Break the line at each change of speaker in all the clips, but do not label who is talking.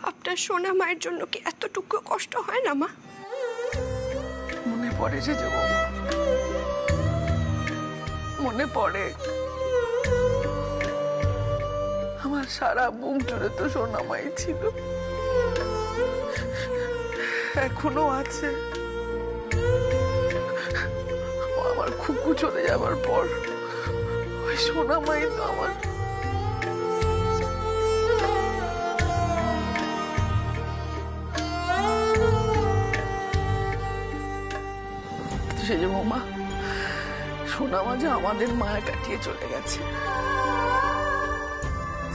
আপনার সোনা মায়ের জন্য কি এতটুকু কষ্ট হয় না মা?
মনে পড়ে যে বৌমা, মনে পড়ে। আমার সারা বুক জুড়ে তো সোনা মাই ছিল, এখনো আছে। আমার খুকু চলে যাবার পর ওই সোনা মাই তো আমার। সে যে বৌমা, সোনা মা যে আমাদের মায়া কাটিয়ে চলে গেছে,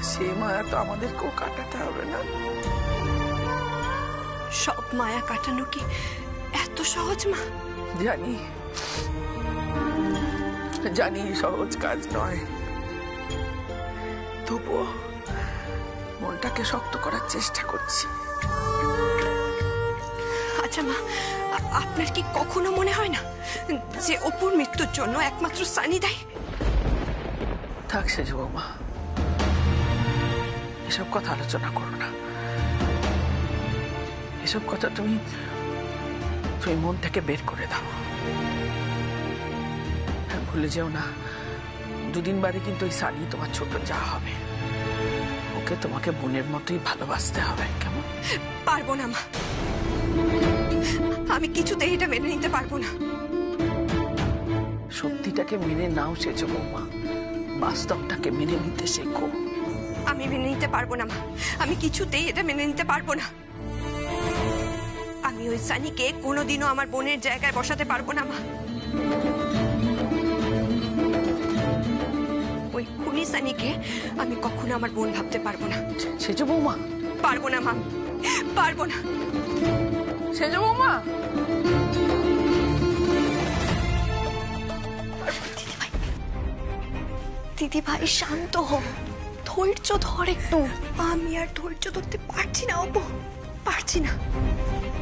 সেই মায়া তো আমাদেরকেও কাটাতে হবে না?
সব মায়া কাটানো কি এত সহজ মা?
জানি জানি সহজ কাজ নয়, তবুও মনটাকে শক্ত করার চেষ্টা করছি।
আচ্ছা মা, আপনার কি কখনো মনে হয় না যে অপুর মৃত্যুর জন্য একমাত্র সানি দায়ী?
থাক সেজ বৌমা, এসব কথা আলোচনা করো না। এসব কথা তুমি মন থেকে বের করে দাও। ভুলে যেও না, দুদিন বাদে কিন্তু ওই সানি তোমার ছোট যা হবে, ওকে তোমাকে বোনের মতোই ভালোবাসতে হবে, কেমন?
পারবো না মা, আমি কিছুতেই এটা মেনে নিতে পারবো না।
সত্যিটাকে মেনে নাও সেজ বৌমা, বাস্তবটাকে মেনে নিতে শেখো।
আমি মেনে নিতে পারবো না মা, আমি কিছুতেই এটা মেনে নিতে পারবো না। আমি ওই সানিকে কোনোদিনও আমার বোনের জায়গায় বসাতে পারবো না মা। ওই খুনি সানিকে আমি কখনো আমার বোন ভাবতে পারবো না।
সেজ বৌমা,
পারবো না মা, পারবো না।
সেজ বৌমা,
দিদি ভাই শান্ত হো, ধৈর্য ধর একটু। আমি আর ধৈর্য ধরতে পারছি না অপু, পারছি না।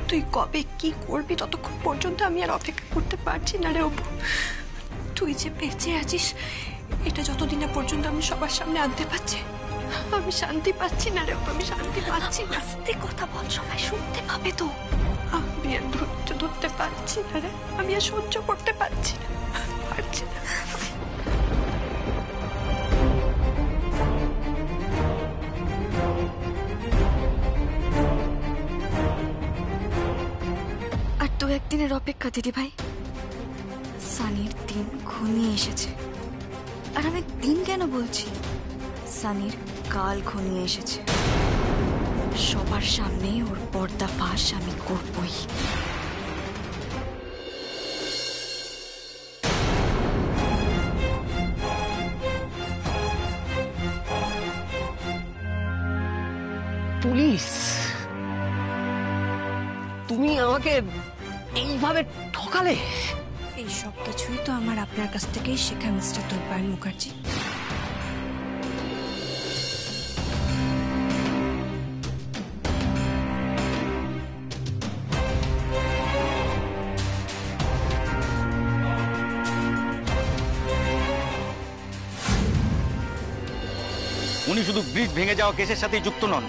তুই কবে কি করবি ততক্ষণ পর্যন্ত আমি আর অপেক্ষা করতে পারছি না রে অপু। তুই যে বেঁচে আছিস এটা যতদিন না পর্যন্ত আমি সবার সামনে আনতে পারছি, আমি শান্তি পাচ্ছি না রে অপু, আমি শান্তি পাচ্ছি না। আস্তে কথা বল, সবাই শুনতে পাবে তো। আমি আর ধৈর্য ধরতে পারছি না রে, আমি আর সহ্য করতে পারছি না, পারছি না। আর দু একদিনের অপেক্ষা দিদি ভাই, সানির দিন ঘনিয়ে এসেছে। আর আমি দিন কেন বলছি, সানির কাল ঘনিয়ে এসেছে। সবার সামনে ওর পর্দা ফাঁস আমি করবই।
পুলিশ, তুমি আমাকে এইভাবে ঠকালে?
এই সব কিছুই তো আমার আপনার কাছ থেকেই শেখা মিস্টার দৈপায়ন মুখার্জি।
উনি শুধু ব্রিজ ভেঙে যাওয়া কেসের সাথেই যুক্ত নন,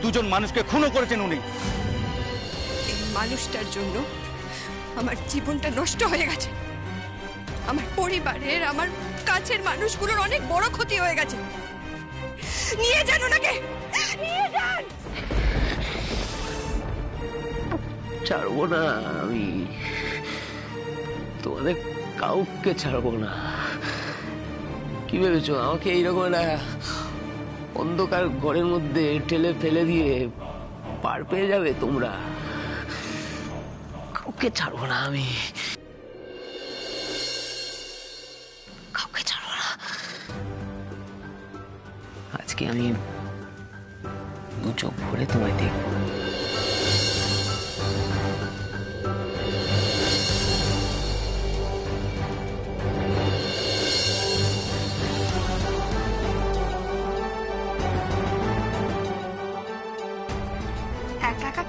দুজন মানুষকে খুনও করেছেন উনি।
এই মানুষটার জন্য আমার জীবনটা নষ্ট হয়ে গেছে, আমার পরিবারের, আমার কাছের মানুষগুলোর অনেক বড় ক্ষতি হয়ে গেছে। নিয়ে যান ওনাকে, নিয়ে যান।
ছাড়বো না আমি, তোমাদের কাউকে ছাড়বো না। কি ভেবেছো আমাকে এইরকম একটা অন্ধকার ঘরের মধ্যে ঠেলে ফেলে দিয়ে পার পেয়ে যাবে তোমরা? কাউকে ছাড়বো না আমি, কাউকে ছাড়বো না। আজকে আমি দু চোখ ভরে তোমায় দেখবো।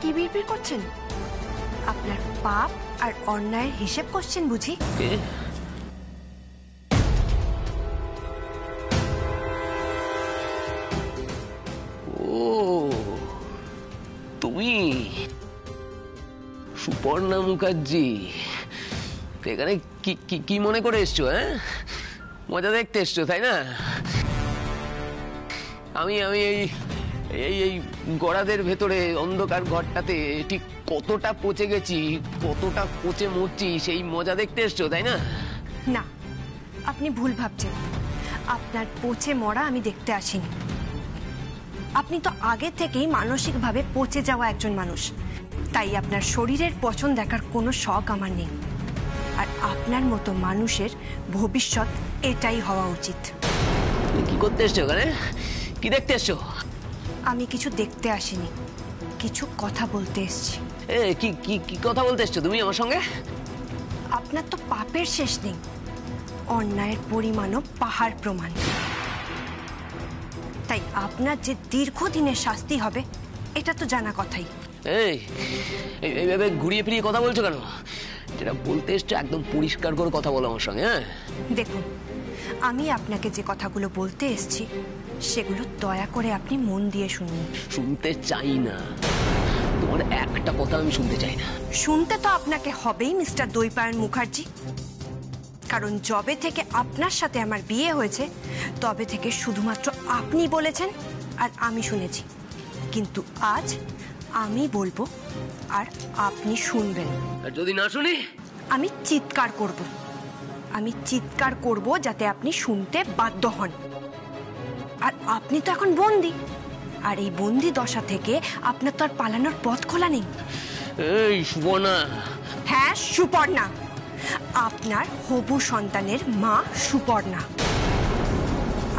কি বিড়বিড় করছেন? আপনার পাপ আর অন্যায়ের হিসেব করছেন বুঝি?
ও তুমি সুপর্ণা মুখার্জি এখানে কি মনে করে এসছো? হ্যাঁ, মজা দেখতে এসছো তাই না? আমি আমি এই এই গড়াদের ভেতরে অন্ধকার ঘরটাতে ঠিক কতটা পচে গেছি, কতটা পচে মরছি, সেই মজা দেখতে এসছো তাই না?
না, আপনি ভুল ভাবছেন। আপনার পচে মরা আমি দেখতে আসিনি। আপনি তো আগে থেকেই মানসিকভাবে পচে যাওয়া একজন মানুষ, তাই আপনার শরীরের পচন দেখার কোনো শখ আমার নেই। আর আপনার মতো মানুষের ভবিষ্যৎ এটাই হওয়া উচিত।
কি করতে এসছো ওখানে? কি দেখতে এসছো?
আমি কিছু দেখতে আসিনি, কিছু কথা বলতে এসেছি।
কি কথা বলতে এসছো তুমি আমার সঙ্গে?
আপনার তো পাপের শেষ নেই, অন্যায়ের পরিমাণও পাহাড় প্রমাণ। তাই আপনার যে দীর্ঘদিনের শাস্তি হবে এটা তো জানা কথাই।
এইভাবে ঘুরিয়ে ফিরিয়ে কথা বলছো কেন? যেটা বলতে এসছো একদম পরিষ্কার করে কথা বলো আমার সঙ্গে। হ্যাঁ,
দেখুন, আমি আপনাকে যে কথাগুলো বলতে এসেছি সেগুলো দয়া করে আপনি মন দিয়ে শুনুন।
শুনতে চাই না, তোমার একটা কথা আমি শুনতে চাই না।
শুনতে তো আপনাকে হবেই মিস্টার দৈপায়ন মুখার্জি, কারণ যবে থেকে আপনার সাথে আমার বিয়ে হয়েছে তবে থেকে শুধুমাত্র আপনি বলেছেন আর আমি শুনেছি। কিন্তু আজ আমি বলবো আর আপনি শুনবেন।
আর যদি না শুনি?
আমি চিৎকার করব। আমি চিৎকার করব যাতে আপনি শুনতে বাধ্য হন। আর আপনি তো এখন বন্দী, আর এই বন্দী দশা থেকে আপনার তো আর পালানোর পথ খোলা নেই।
এই সুপর্ণা।
হ্যাঁ, সুপর্ণা, আপনার হবু সন্তানের মা সুপর্ণা।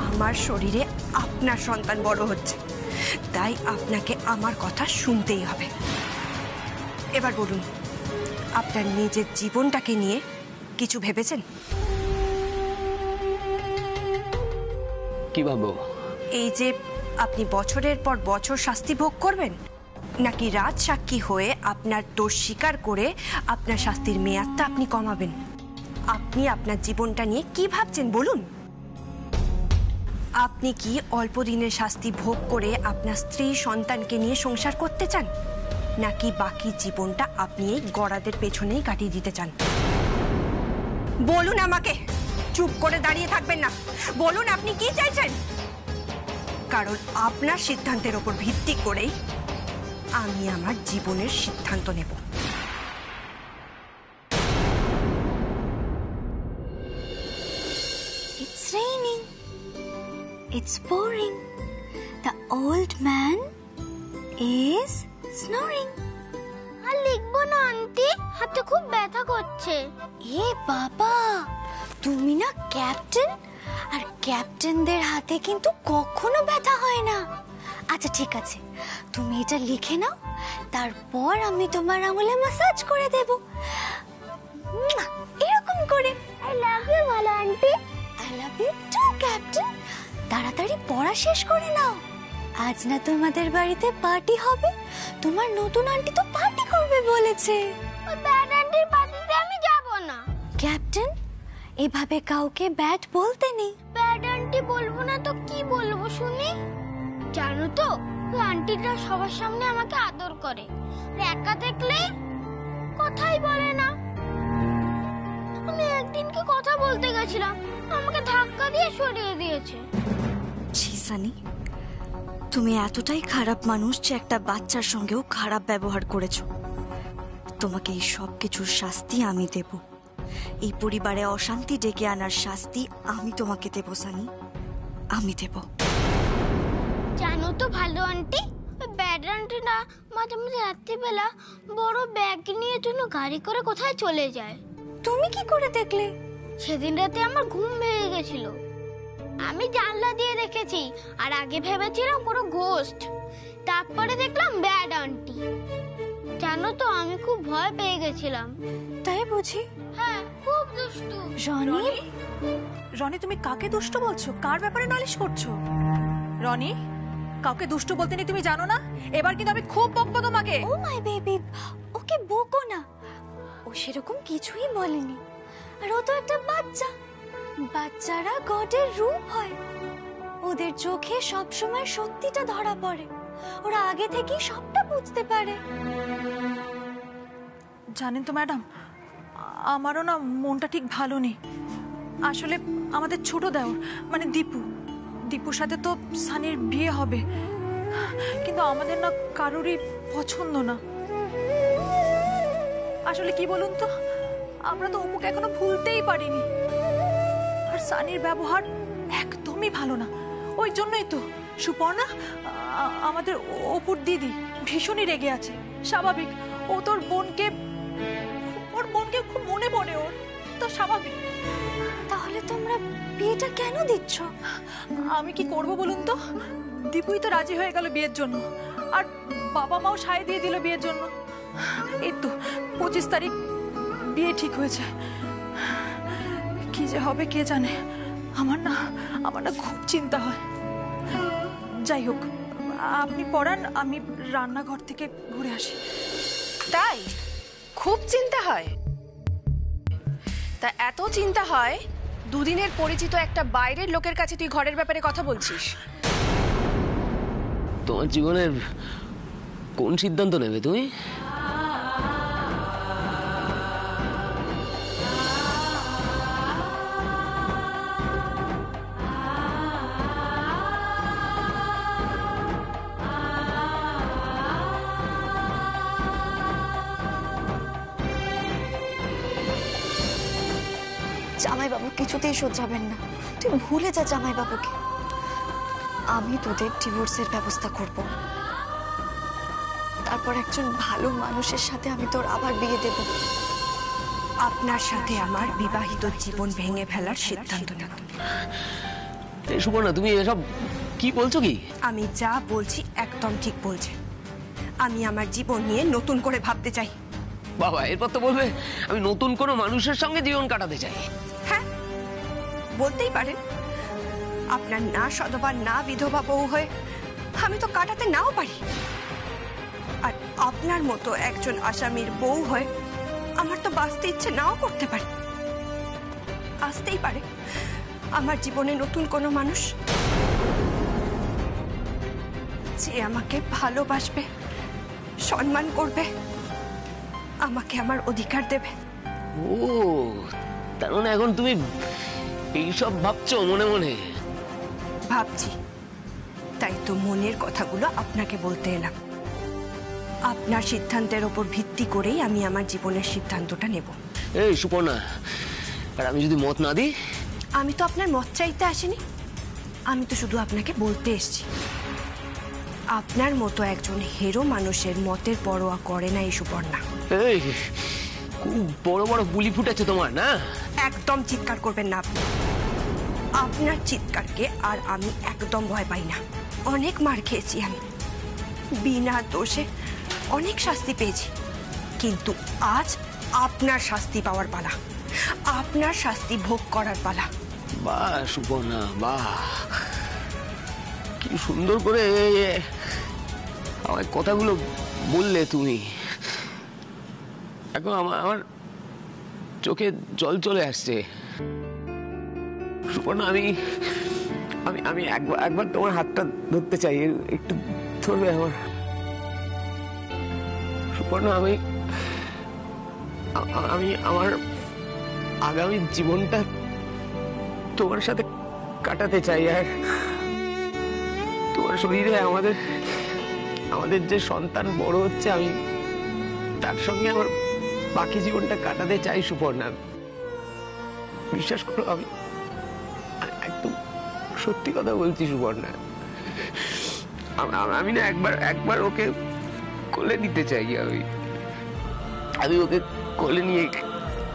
আমার শরীরে আপনার সন্তান বড় হচ্ছে, তাই আপনাকে আমার কথা শুনতেই হবে। এবার বলুন, আপনার নিজের জীবনটাকে নিয়ে কিছু ভেবেছেন?
কি ভাবো?
এই যে আপনি বছরের পর বছর শাস্তি ভোগ করবেন, নাকি রাজ সাক্ষী হয়ে আপনার দোষ স্বীকার করে আপনার শাস্তির মেয়াদটা আপনি কমাবেন? আপনি আপনার জীবনটা নিয়ে কি ভাবছেন বলুন? আপনি কি অল্প দিনের শাস্তি ভোগ করে আপনার স্ত্রী সন্তানকে নিয়ে সংসার করতে চান, নাকি বাকি জীবনটা আপনি এই গড়াদের পেছনেই কাটিয়ে দিতে চান? বলুন আমাকে, চুপ করে দাঁড়িয়ে থাকবেন না, বলুন আপনি কি চাইছেন। কারণ আপনার সিদ্ধান্তের উপর ভিত্তি করেই আমি আমার জীবনের সিদ্ধান্ত নেব।
It's raining. It's pouring. The old man is snoring.
আর লিখবো না আন্টি, হাতে খুব ব্যথা করছে।
এ বাবা, তুমি না ক্যাপ্টেন, আর ক্যাপ্টেনদের হাতে কিন্তু কখনো ব্যথা হয় না। আচ্ছা ঠিক আছে, তুমি এটা লিখে নাও, তারপর আমি তোমার আঙুলে ম্যাসাজ করে দেব এরকম করে।
আই লাভ ইউ ভালো aunty.
I love you too captain. তাড়াতাড়ি পড়া শেষ করে নাও, আজ না তোমাদের বাড়িতে পার্টি হবে। তোমার নতুন আন্টি তো পার্টি করবে বলেছে।
ওই ব্যাড আন্টির পার্টিতে আমি যাব না।
ক্যাপ্টেন, এভাবে কাউকে ব্যাড বলতে নেই।
ব্যাড আন্টি বলবো না তো কি বলবো শুনি? জানো তো, ওই আন্টিটা সবার সামনে আমাকে আদর করে, আর একা দেখলে কথাই বলে না। আমি একদিনকে কথা বলতে গেছিলাম, আমাকে ধাক্কা দিয়ে সরিয়ে দিয়েছে।
ছি সানি, তুমি এতটাই খারাপ মানুষ যে একটা বাচ্চার সঙ্গেও খারাপ ব্যবহার করেছো। তোমাকে এই সব কিছুর শাস্তি আমি দেব। এই পরিবারে অশান্তি ডেকে আনার শাস্তি আমি তোমাকে দেব সানি, আমি দেব।
জানো তো ভালো আন্টি, ওই ব্যাড আন্টি না মাঝে মাঝে রাত্রিবেলা বড় ব্যাগ নিয়ে জন্য গাড়ি করে কোথায় চলে যায়।
তুমি কি করে দেখলে?
সেদিন রাতে আমার ঘুম ভেঙে গেছিল, আমি জানলা দিয়ে দেখেছি, আর আগে ভেবেছিলাম কোনো ঘোস্ট, তারপরে দেখলাম ব্যাড আন্টি। জানো তো, আমি খুব ভয় পেয়ে গেছিলাম।
তাই বুঝি?
হ্যাঁ, খুব দুষ্টু।
রনি,
রনি, তুমি কাকে দুষ্ট বলছো? কার ব্যাপারে নালিশ করছো? রনি, কাউকে দুষ্ট বলতে নেই, তুমি জানো না? এবার কিন্তু আমি খুব বকবো তোমাকে।
ও মাই বেবি, ওকে বকো না, ও সেরকম কিছুই বলেনি। আর ও তো একটা বাচ্চা, বাচ্চারা গডের রূপ হয়, ওদের চোখে সবসময় সত্যিটা ধরা পড়ে। ওরা আগে থেকেই সবটা বুঝতে পারে।
জানেন তো ম্যাডাম, আমারও না মনটা ঠিক ভালো নেই। আসলে আমাদের ছোট দেওর মানে দীপুর সাথে তো সানির বিয়ে হবে, কিন্তু আমাদের না কারোরই পছন্দ না। আসলে কি বলুন তো, আমরা তো অপুকে এখনো ভুলতেই পারিনি। আর সানির ব্যবহার একদমই ভালো না, ওই জন্যই তো সুপর্ণা আমাদের অপুর দিদি ভীষণই রেগে আছে। স্বাভাবিক, ও ওর বোনকে খুব মনে পড়ে, ওর তো স্বাভাবিক।
তাহলে তোমরা বিয়েটা কেন দিচ্ছ?
আমি কি করব বলুন তো, দীপুই তো রাজি হয়ে গেল বিয়ের জন্য, আর বাবা মাও সায় দিয়ে দিল বিয়ের জন্য। এই তো 25 তারিখ বিয়ে ঠিক হয়েছে। কি যে হবে কে জানে। আমার না খুব চিন্তা হয়। যাই হোক, আপনি পড়ান, আমি রান্নাঘর থেকে ঘুরে আসি।
তাই খুব চিন্তা হয়? তা এত চিন্তা হয় দুদিনের পরিচিত একটা বাইরের লোকের কাছে তুই ঘরের ব্যাপারে কথা বলছিস?
তোমার জীবনের কোন সিদ্ধান্ত নেবে তুমি?
জামাইবাবু কিছুতেই সহ্যাবেন না, তুই ভুলে যা জামাইবাবুকে। আমি তোদের ডিভোর্সের ব্যবস্থা করব, তারপর একজন ভালো মানুষের সাথে আমি তোর আবার বিয়ে দেব।
আপনার সাথে আমার বিবাহিত জীবন ভেঙে ফেলার সিদ্ধান্ত নেব।
এই সুপর্ণা, তুমি এসব কি বলছো? কি
আমি যা বলছি একদম ঠিক বলছি। আমি আমার জীবন নিয়ে নতুন করে ভাবতে চাই।
বাবা, এরপর তো বলবে আমি নতুন কোনো মানুষের সঙ্গে জীবন কাটাতে চাই।
হ্যাঁ, বলতেই পারেন। আপনার না সধবা না বিধবা বউ হয়ে আমি তো কাটাতে নাও পারি, আর আপনার মতো একজন আসামির বউ হয়ে আমার তো বাঁচতে ইচ্ছে নাও করতে পারে। আসতেই পারে আমার জীবনে নতুন কোনো মানুষ, যে আমাকে ভালোবাসবে, সম্মান করবে, আমাকে আমার অধিকার দেবে।
ও, তার মানে এখন তুমি এইসব ভাবছো মনে মনে?
ভাবছি, তাই তো মনের কথাগুলো আপনাকে বলতে এলাম। আপনার সিদ্ধান্তের ওপর ভিত্তি করেই আমি আমার জীবনের সিদ্ধান্তটা নেব।
এই সুপর্ণা, আর আমি যদি মত না দিই?
আমি তো আপনার মত চাইতে আসিনি, আমি তো শুধু আপনাকে বলতে এসেছি। আপনার মতো একজন হিরো মানুষের মতের পরোয়া করে না এই সুপর্ণা।
এই, খুব বড় বড় বুলি ফুটেছে তোমার, না?
একদম চিৎকার করবেন না আপনি। আপনার চিৎকারকে আর আমি একদম ভয় পাই না। অনেক মার খেয়েছি আমি, বিনা দোষে অনেক শাস্তি পেয়েছি, কিন্তু আজ আপনার শাস্তি পাওয়ার পালা, আপনার শাস্তি ভোগ করার পালা।
বাহ সুপর্ণা, বাহ, কি সুন্দর করে আমার কথাগুলো বললে তুমি। এখন আমার চোখে জল চলে আসছে। সুপর্ণা, আমি আমি আমি একবার তোমার হাতটা ধরতে চাই, একটু ধরবে আমার? সুপর্ণা, আমি আমার আগামী জীবনটা তোমার সাথে কাটাতে চাই, আর তোমার শরীরে আমাদের যে সন্তান বড় হচ্ছে, আমি তার সঙ্গে আমার বাকি জীবনটা কাটাতে চাই। সুপর্ণা, বিশ্বাস করো, আমি একদম সত্যি কথা বলছি সুপর্ণা। আমি না একবার ওকে কোলে নিতে চাই। আমি ওকে কোলে নিয়ে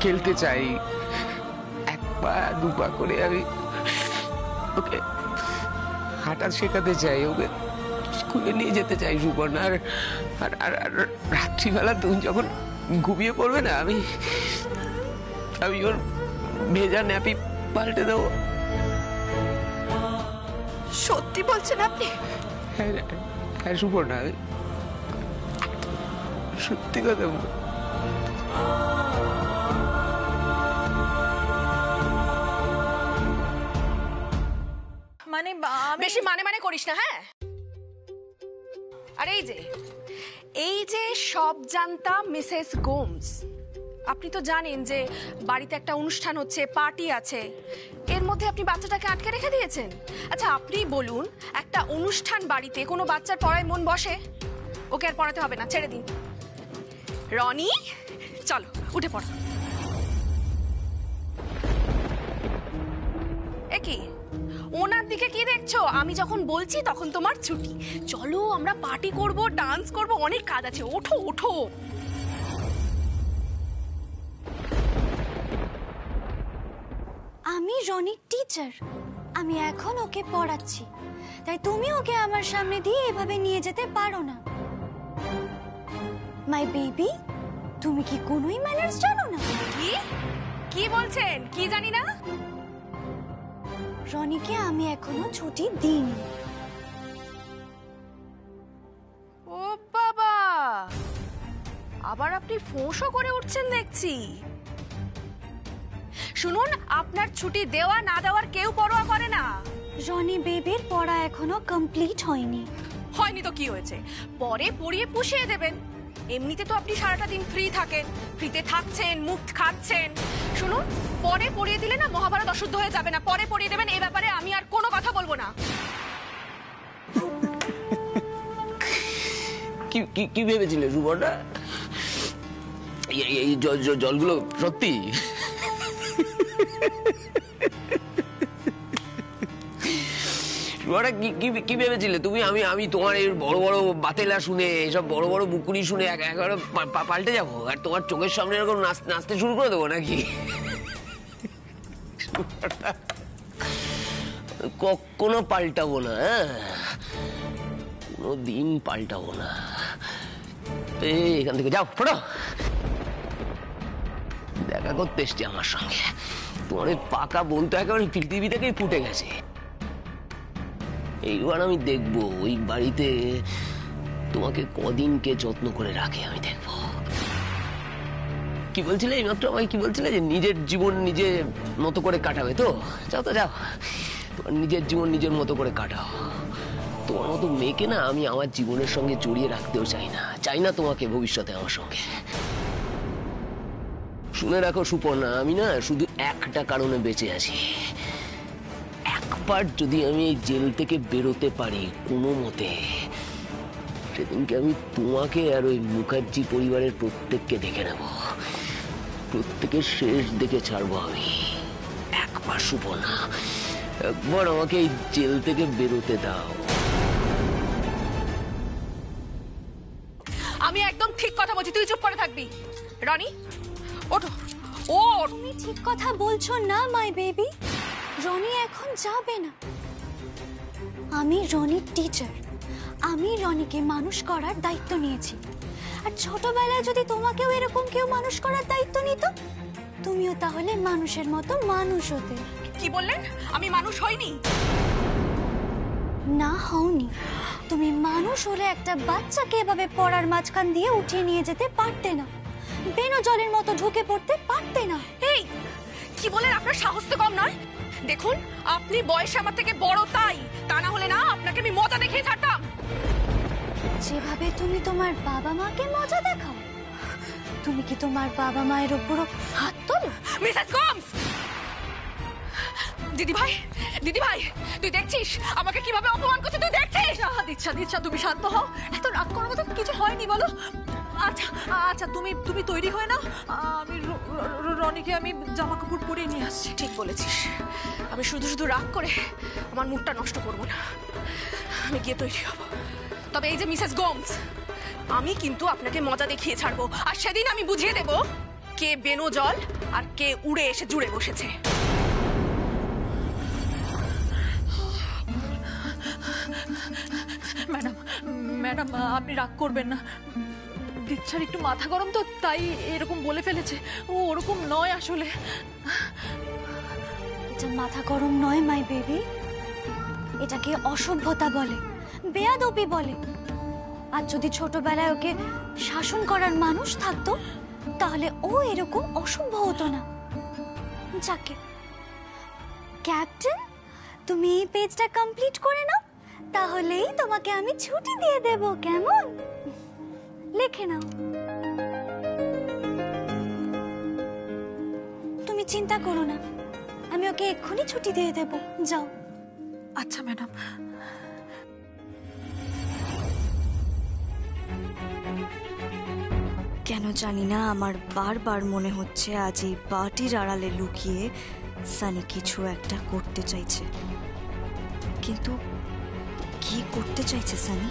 খেলতে চাই, এক পা দু পা করে আমি ওকে হাঁটা শেখাতে চাই, ওকে স্কুলে নিয়ে যেতে চাই সুপর্ণা। আর রাত্রিবেলা তুমি যখন ঘুমিয়ে পড়বে না, আমি ওর ভেজা ন্যাপি পাল্টে দেবো।
সত্যি বলছেন আপনি?
হ্যাঁ সুপর্ণা, সত্যি কথা বল।
মানে
বেশি মানে করিস না। হ্যাঁ, আর এই যে সব জানতা মিসেস গোমস, আপনি তো জানেন যে বাড়িতে একটা অনুষ্ঠান হচ্ছে, পার্টি আছে, এর মধ্যে আপনি বাচ্চাটাকে আটকে রেখে দিয়েছেন। আচ্ছা আপনি বলুন, একটা অনুষ্ঠান বাড়িতে কোনো বাচ্চার পড়ায় মন বসে? ওকে আর পড়াতে হবে না, ছেড়ে দিন। রনি চলো উঠে পড়ো। কি ওনার দিকে কি দেখছো? আমি যখন বলছি তখন তোমার ছুটি। চলো আমরা পার্টি করব, ডান্স করব, অনেক কাজ আছে, ওঠো ওঠো।
আমি রনির টিচার, আমি এখন ওকে পড়াচ্ছি, তাই তুমি ওকে আমার সামনে দিয়ে এভাবে নিয়ে যেতে পারো না। মাই বেবি, তুমি কি কোনোই ম্যানার্স জানো না?
কি বলছেন? কি জানি না?
রনিকে আমি এখনো ছুটি দিইনি।
ও বাবা, আবার আপনি ফোঁসও করে উঠছেন দেখছি। শুনুন, আপনার ছুটি দেওয়া না দেওয়ার কেউ পরোয়া করে না।
রনি বেবির পড়া এখনো কমপ্লিট হয়নি।
হয়নি তো কি হয়েছে, পরে পড়িয়ে পুষিয়ে দেবেন। এমনিতে তো আপনি সারাটা দিন ফ্রি থাকেন, ফ্রিতে থাকছেন, মুক্ত খাচ্ছেন। শুনুন, পরে পড়িয়ে দিলে না মহাভারত অশুদ্ধ হয়ে যাবে না, পরে পড়িয়ে দেবেন। এই ব্যাপারে আমি আর কোনো কথা বলবো না।
কি ভেবেছিলে সুবর্ণা? এই জলগুলো সত্যি? কি ভেবেছিলে তুমি? আমি তোমার এই বড় বড় বাতেলা শুনে, এসব বড় বড় মুকুনি শুনে একেবারে পাল্টে যাবো আর তোমার চোখের সামনে এরকম নাচতে শুরু করে দেবো নাকি? কখনো পাল্টাবো না, কোনোদিন পাল্টাবো না। এখান থেকে যাও, ফটো। দেখা করতে এসছি আমার সঙ্গে, তোমার পাকা বোন তো একেবারে পৃথিবী থেকেই ফুটে গেছে। এইবার আমি দেখবো ওই বাড়িতে তোমাকে কদিন কে যত্ন করে রাখে, আমি দেখবো। কি বলছিলে এইমাত্র আমায়? কি বলছিলে যে নিজের জীবন নিজের মতো করে কাটাবে? তো যাও তো যাও, তোমার নিজের জীবন নিজের মতো করে কাটাও। তোমার মতো মেয়েকে না আমি আমার জীবনের সঙ্গে জড়িয়ে রাখতেও চাই না তোমাকে ভবিষ্যতে আমার সঙ্গে। শুনে রাখো সুপর্ণা, আমি না শুধু একটা কারণে বেঁচে আছি। একবার যদি আমি এই জেল থেকে বেরোতে পারি কোনো মতে, সেদিনকে আমি তোমাকে আর ওই মুখার্জি পরিবারের প্রত্যেককে দেখে নেব, প্রত্যেকের শেষ দেখে ছাড়বো আমি। একবার সুপর্ণা, একবার আমাকে এই জেল থেকে বেরোতে দাও।
আমি একদম ঠিক কথা বলছি, তুই চুপ করে থাকবি। রনি ওঠো। ও
তুমি ঠিক কথা বলছো না মাই বেবি, রনি এখন যাবে না। আমি রনির টিচার, আমি রনিকে মানুষ করার দায়িত্ব নিয়েছি। আর ছোটবেলায় যদি তোমাকেও এরকম কেউ মানুষ করার দায়িত্ব নিত, তুমিও তাহলে মানুষের মতো মানুষ হতে।
কি বললেন? আমি মানুষ হইনি?
না হওনি। তুমি মানুষ হলে একটা বাচ্চাকে এভাবে পড়ার মাঝখান দিয়ে উঠিয়ে নিয়ে যেতে পারতে না, বেনো জলের মতো ঢুকে পড়তে পারতে না।
এই কি বলেন? আপনার সাহস তো কম নয়। দেখুন, আপনি বয়সে আমার থেকে বড়, তাই তা না হলে না আপনাকে আমি মজা দেখিয়ে ছাড়তাম।
যেভাবে তুমি তোমার বাবা মাকে মজা দেখাও, তুমি কি তোমার বাবা মায়ের উপরও হাত তোলো?
মিসেস গোমস! দিদি ভাই তুই দেখছিস আমাকে কিভাবে অপমান করছে? তুই দেখছিস?
দিচ্ছা তুমি শান্ত হও, এত রাগ করার মতো কিছু হয়নি বলো। আচ্ছা আচ্ছা, তুমি তৈরি হয়ে নাও, আমি রনিকে আমি জামা কাপড় পরিয়ে নিয়ে আসছি।
ঠিক বলেছিস, আমি শুধু রাগ করে আমার মুডটা নষ্ট করব না, আমি গিয়ে তৈরি হব। তবে এই যে মিসেস গোমস, আমি কিন্তু আপনাকে মজা দেখিয়ে ছাড়বো, আর সেদিন আমি বুঝিয়ে দেব কে বেনো জল আর কে উড়ে এসে জুড়ে বসেছে।
ম্যাডাম আপনি রাগ করবেন না, দিচ্ছার একটু মাথা গরম তো, তাই এরকম বলে ফেলেছে। ও ওরকম নয় আসলে।
এটা মাথা গরম নয় মাই বেবি, এটাকে অসভ্যতা বলে, বেয়াদবি বলে। আর যদি ছোটবেলায় ওকে শাসন করার মানুষ থাকতো, তাহলে ও এরকম অসভ্য হতো না। যাকে ক্যাপ্টেন, তুমি এই পেজটা কমপ্লিট করে নাও, তাহলেই তোমাকে আমি ছুটি দিয়ে দেব, কেমন? লিখে নাও। তুমি চিন্তা করো না, আমি ওকে এক্ষুনি ছুটি দিয়ে দেব। যাও।
আচ্ছা ম্যাডাম।
কেন জানি না আমার বারবার মনে হচ্ছে আজ এই পার্টির আড়ালে লুকিয়ে সানি কিছু একটা করতে চাইছে। কিন্তু কি করতে চাইছে সানি?